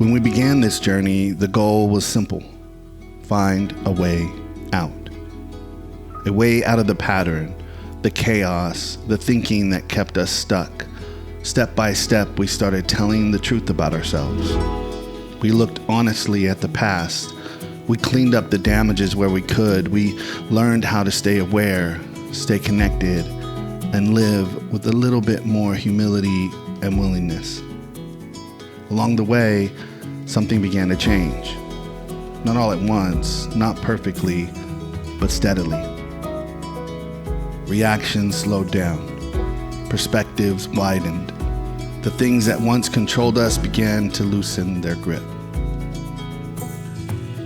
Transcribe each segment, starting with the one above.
When we began this journey, the goal was simple: find a way out. A way out of the pattern, the chaos, the thinking that kept us stuck. Step by step, we started telling the truth about ourselves. We looked honestly at the past. We cleaned up the damages where we could. We learned how to stay aware, stay connected, and live with a little bit more humility and willingness. Along the way, something began to change. Not all at once, not perfectly, but steadily. Reactions slowed down. Perspectives widened. The things that once controlled us began to loosen their grip.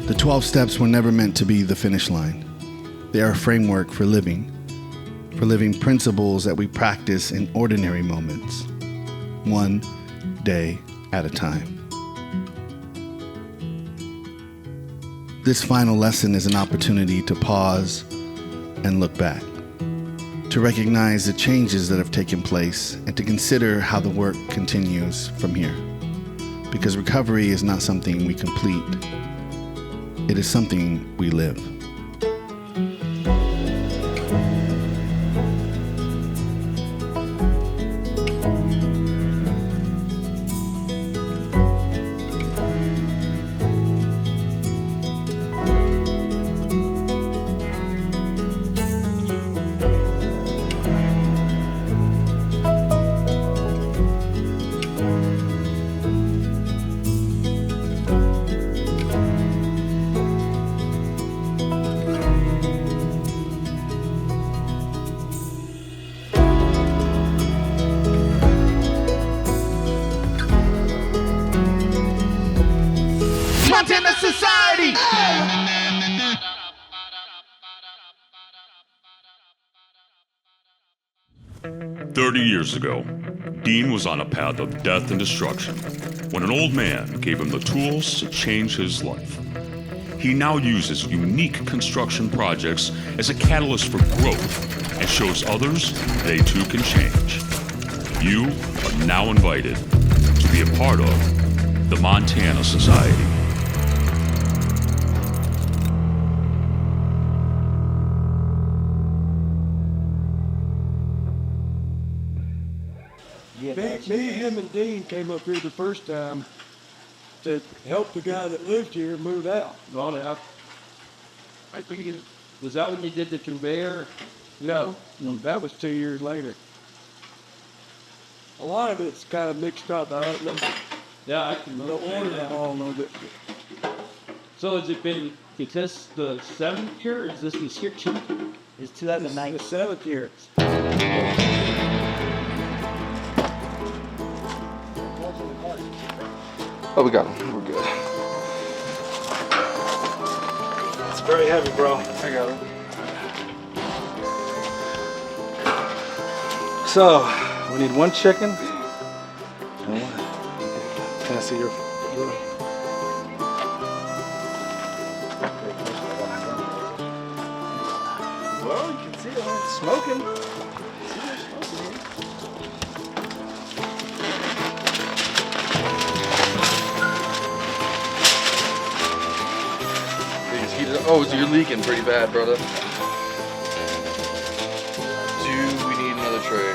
The 12 steps were never meant to be the finish line. They are a framework for living principles that we practice in ordinary moments, one day at a time. This final lesson is an opportunity to pause and look back, to recognize the changes that have taken place, and to consider how the work continues from here. Because recovery is not something we complete, it is something we live. Montana Society! 30 years ago, Dean was on a path of death and destruction when an old man gave him the tools to change his life. He now uses unique construction projects as a catalyst for growth and shows others they too can change. You are now invited to be a part of the Montana Society. Me, him, and Dean came up here the first time to help the guy that lived here move out. Was that when you did the conveyor? No, that was 2 years later. A lot of it's kind of mixed up. I don't know. Yeah, I can The order all of it. So has it been, is this the 7th year, or is this year 2? It's This 2009. is the 7th year. Oh, we got him. We're good. It's very heavy, bro. I got him. So, we need one chicken. And one. Can I see your? Well, you can see it when it's smoking. Oh, so you're leaking pretty bad, brother. Do we need another tray?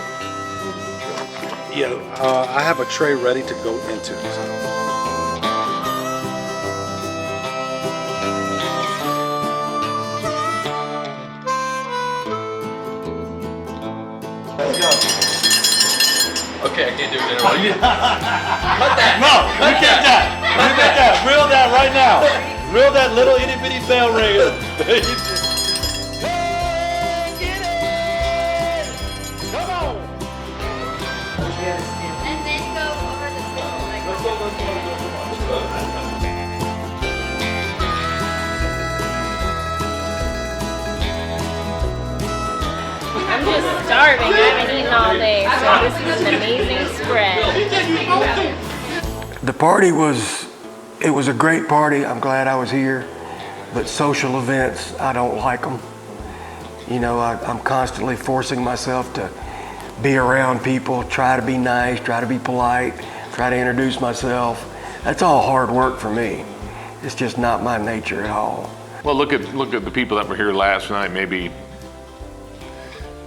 Yeah, I have a tray ready to go into. Let's go. Okay, I can't do it anymore. Cut that. No, look at that! Look at that! Reel that right now! Reel that little itty bitty bell ringer. Come on! And then go over the field like I'm just starving. I haven't eaten all day, so this is an amazing spread. The party was a great party. I'm glad I was here. But social events, I don't like them. You know, I'm constantly forcing myself to be around people, try to be nice, try to be polite, try to introduce myself. That's all hard work for me. It's just not my nature at all. Well, look at the people that were here last night, maybe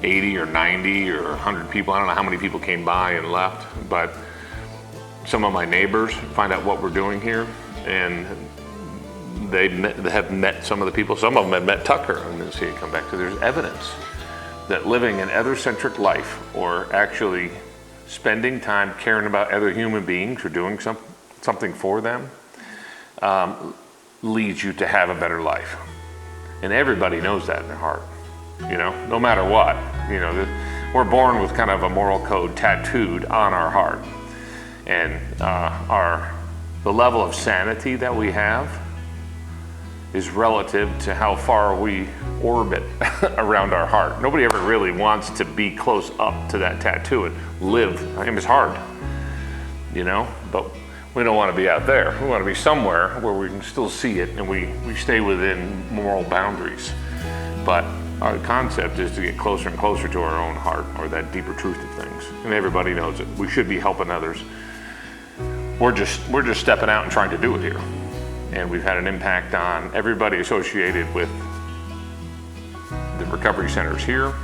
80 or 90 or 100 people. I don't know how many people came by and left, but some of my neighbors find out what we're doing here, and they have met some of the people. Some of them have met Tucker and then see it come back. So there's evidence that living an other-centric life, or actually spending time caring about other human beings or doing something for them, leads you to have a better life. And everybody knows that in their heart, you know, no matter what. You know, we're born with kind of a moral code tattooed on our heart. And the level of sanity that we have is relative to how far we orbit around our heart. Nobody ever really wants to be close up to that tattoo and live. I mean, it's hard, you know, but we don't want to be out there. We want to be somewhere where we can still see it and we stay within moral boundaries. But our concept is to get closer and closer to our own heart, or that deeper truth of things. And everybody knows it. We should be helping others. We're just stepping out and trying to do it here. And we've had an impact on everybody associated with the recovery centers here,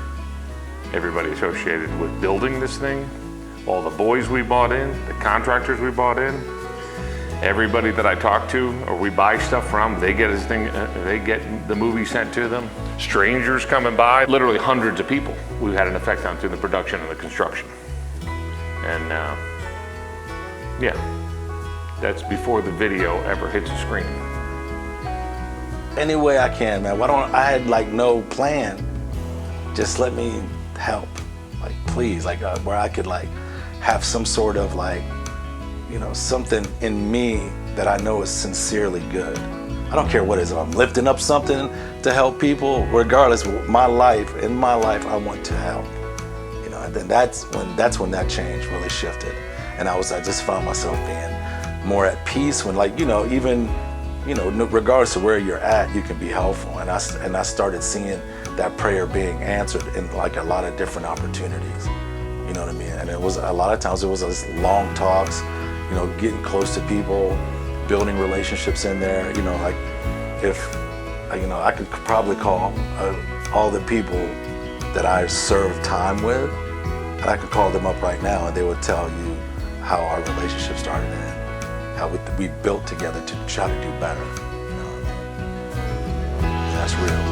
everybody associated with building this thing, all the boys we bought in, the contractors we bought in, everybody that I talk to or we buy stuff from, they get they get the movie sent to them. Strangers coming by, literally hundreds of people we've had an effect on through the production and the construction. And yeah, that's before the video ever hits the screen. Any way I can, man. I had like no plan. Just let me help, like please, like where I could like have some sort of like, you know, something in me that I know is sincerely good. I don't care what it is. If I'm lifting up something to help people, regardless of my life, in my life, I want to help. You know, and then that's when that change really shifted. And I just found myself being more at peace when, like, you know, even, you know, regardless of where you're at, you can be helpful. And I started seeing that prayer being answered in like a lot of different opportunities. You know what I mean? And it was a lot of times it was just long talks, you know, getting close to people, building relationships in there. You know, like if, you know, I could probably call all the people that I served time with, and I could call them up right now and they would tell you how our relationship started and how we built together to try to do better. You know what I mean? And that's real.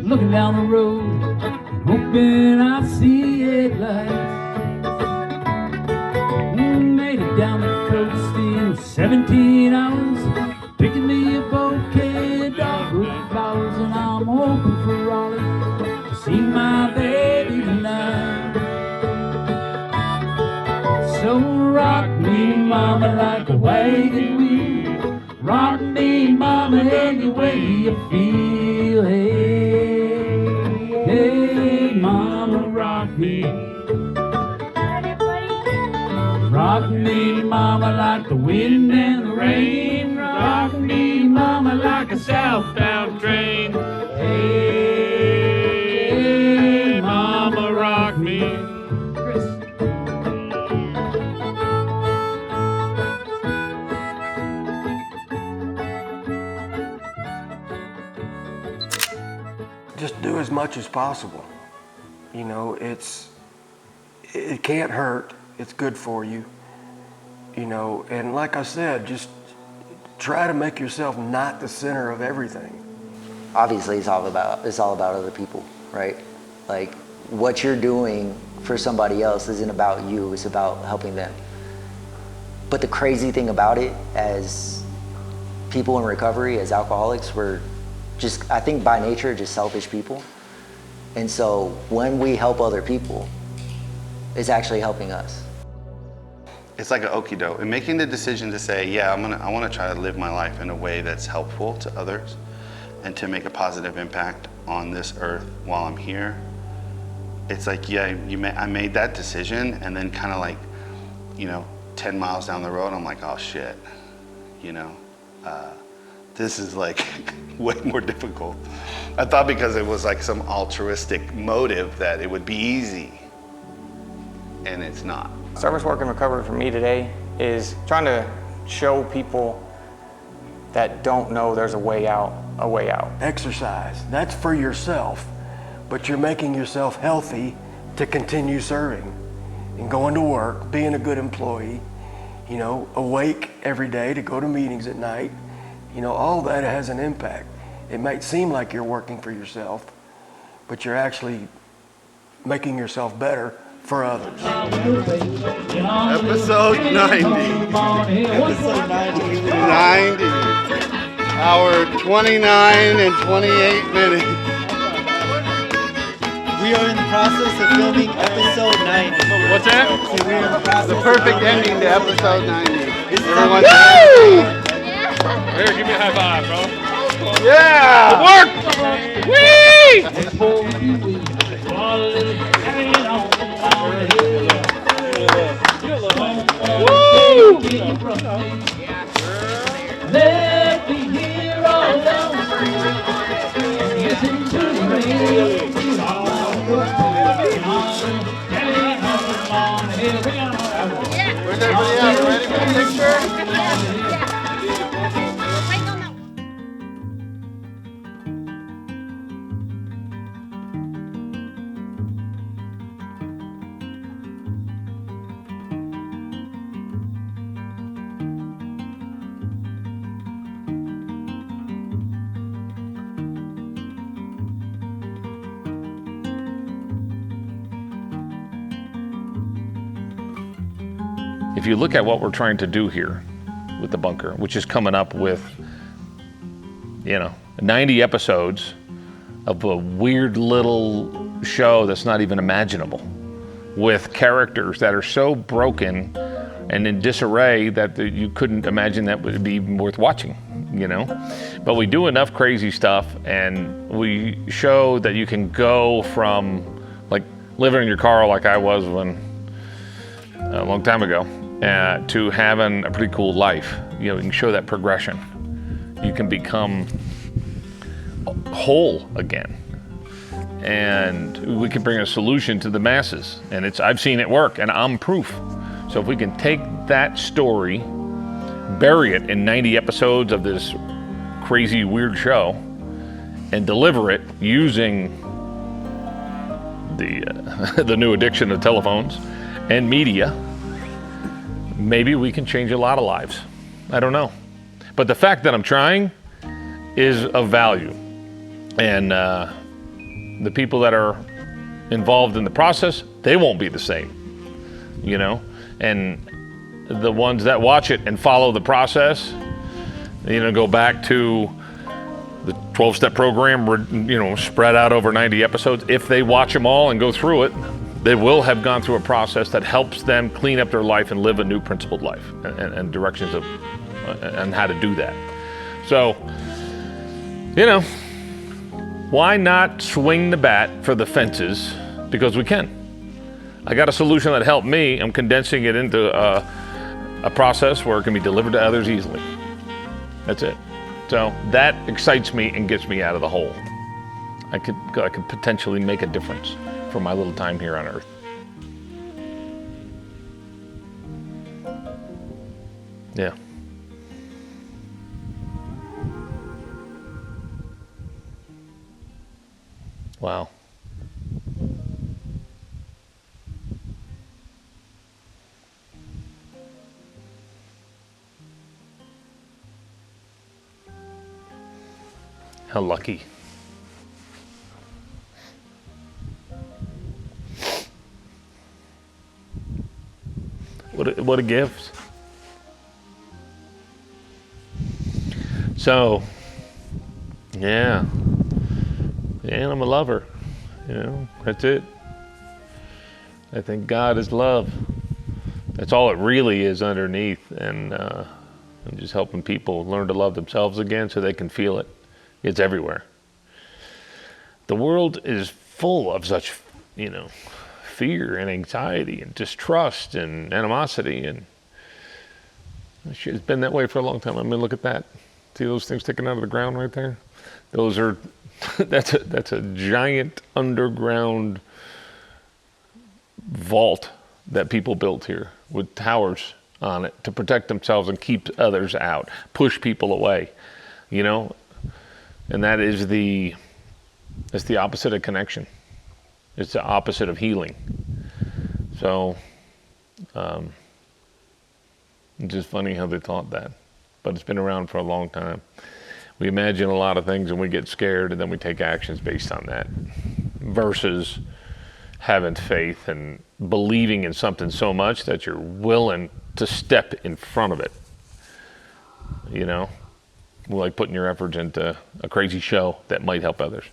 Looking down the road, hoping I see headlights. Made it down the coast in 17 hours, picking me a bouquet of dogwood flowers, and I'm hoping for Raleigh to see my baby tonight. So rock me, mama, like a wagon wheel. Rock me, mama, any way you feel. Hey, hey, mama, rock me. Rock me, mama, like the wind and the rain. Rock me, mama, like a southbound train. Hey, mama, rock me. Just do as much as possible. You know, it can't hurt. It's good for you. You know, and like I said, just try to make yourself not the center of everything. Obviously, it's all about other people, right? Like, what you're doing for somebody else isn't about you, it's about helping them. But the crazy thing about it, as people in recovery, as alcoholics, we're just, I think by nature, just selfish people. And so when we help other people, is actually helping us. It's like an okie doke. And making the decision to say, yeah, I want to try to live my life in a way that's helpful to others and to make a positive impact on this earth while I'm here. It's like, yeah, I made that decision, and then kind of like, 10 miles down the road, I'm like, oh shit, this is like way more difficult. I thought because it was like some altruistic motive that it would be easy, and it's not. Service work and recovery for me today is trying to show people that don't know there's a way out. Exercise, that's for yourself, but you're making yourself healthy to continue serving and going to work, being a good employee, awake every day to go to meetings at night. All that has an impact. It might seem like you're working for yourself, but you're actually making yourself better for others. Episode 90. Episode 90. Hour 29 and 28 minutes. We are in the process of filming episode 90. What's that? So we are in the process The perfect ending to episode 90. Everyone, Here, give me a high five, bro. yeah! Let me hear all alone. Listen to the radio. Where's everybody at? Ready for the picture? If you look at what we're trying to do here with the bunker, which is coming up with, 90 episodes of a weird little show that's not even imaginable, with characters that are so broken and in disarray that you couldn't imagine that would be worth watching, But we do enough crazy stuff, and we show that you can go from like living in your car like I was a long time ago, to having a pretty cool life. You can show that progression. You can become whole again. And we can bring a solution to the masses. And I've seen it work, and I'm proof. So if we can take that story, bury it in 90 episodes of this crazy, weird show, and deliver it using the new addiction of telephones and media, maybe we can change a lot of lives. I don't know. But the fact that I'm trying is of value. And the people that are involved in the process, they won't be the same, And the ones that watch it and follow the process, go back to the 12-step program, spread out over 90 episodes. If they watch them all and go through it, they will have gone through a process that helps them clean up their life and live a new principled life and directions of and how to do that. So, why not swing the bat for the fences? Because we can. I got a solution that helped me. I'm condensing it into a process where it can be delivered to others easily. That's it. So that excites me and gets me out of the hole. I could potentially make a difference for my little time here on Earth. Yeah. Wow. How lucky. What a gift. So, yeah. And I'm a lover. That's it. I think God is love. That's all it really is underneath, and just helping people learn to love themselves again so they can feel it. It's everywhere. The world is full of such, fear and anxiety and distrust and animosity, and it's been that way for a long time. I mean, look at that. See those things sticking out of the ground right there? Those are, that's a giant underground vault that people built here with towers on it to protect themselves and keep others out, push people away, and that is it's the opposite of connection. It's the opposite of healing. So it's just funny how they thought that, but it's been around for a long time. We imagine a lot of things and we get scared, and then we take actions based on that, versus having faith and believing in something so much that you're willing to step in front of it. Like putting your efforts into a crazy show that might help others.